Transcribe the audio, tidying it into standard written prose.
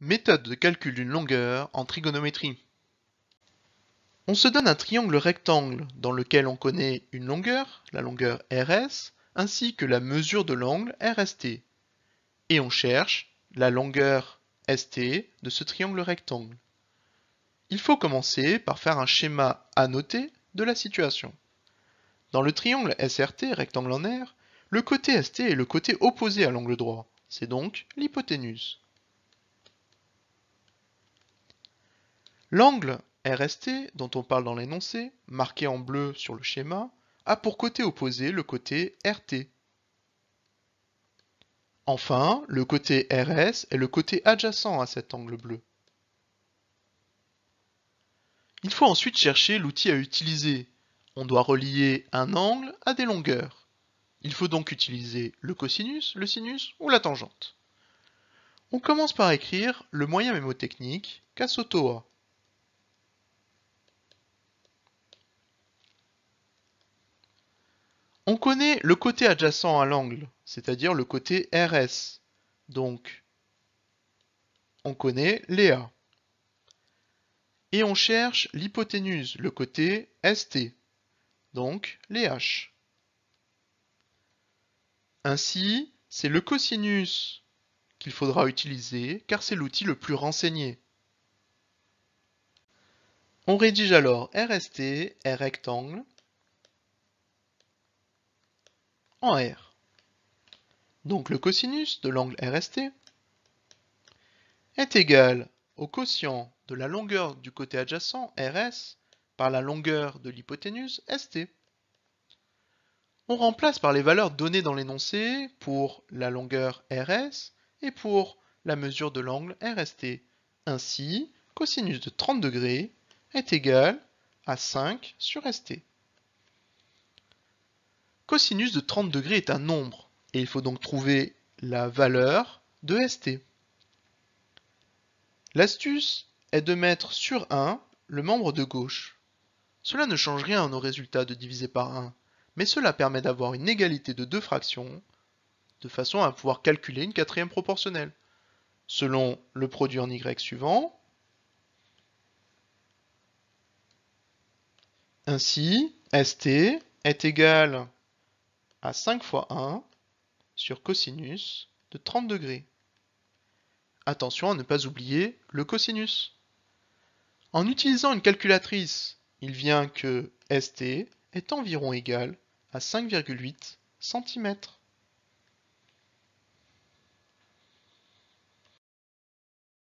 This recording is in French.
Méthode de calcul d'une longueur en trigonométrie. On se donne un triangle rectangle dans lequel on connaît une longueur, la longueur RS, ainsi que la mesure de l'angle RST. Et on cherche la longueur ST de ce triangle rectangle. Il faut commencer par faire un schéma annoté de la situation. Dans le triangle SRT, rectangle en R, le côté ST est le côté opposé à l'angle droit. C'est donc l'hypoténuse. L'angle RST, dont on parle dans l'énoncé, marqué en bleu sur le schéma, a pour côté opposé le côté RT. Enfin, le côté RS est le côté adjacent à cet angle bleu. Il faut ensuite chercher l'outil à utiliser. On doit relier un angle à des longueurs. Il faut donc utiliser le cosinus, le sinus ou la tangente. On commence par écrire le moyen mémotechnique Casotoa. On connaît le côté adjacent à l'angle, c'est-à-dire le côté RS. Donc, on connaît Léa. Et on cherche l'hypoténuse, le côté ST. Donc, les H. Ainsi, c'est le cosinus qu'il faudra utiliser, car c'est l'outil le plus renseigné. On rédige alors RST, R rectangle, en R. Donc le cosinus de l'angle RST est égal au quotient de la longueur du côté adjacent, RS, par la longueur de l'hypoténuse, ST. On remplace par les valeurs données dans l'énoncé pour la longueur RS et pour la mesure de l'angle RST. Ainsi, cosinus de 30 degrés est égal à 5 sur ST. Cosinus de 30 degrés est un nombre, et il faut donc trouver la valeur de ST. L'astuce est de mettre sur 1 le membre de gauche. Cela ne change rien au résultat de diviser par 1, mais cela permet d'avoir une égalité de deux fractions, de façon à pouvoir calculer une quatrième proportionnelle. Selon le produit en Y suivant, ainsi, ST est égal à 5 fois 1 sur cosinus de 30 degrés. Attention à ne pas oublier le cosinus. En utilisant une calculatrice, il vient que ST est environ égal à 5,8 cm.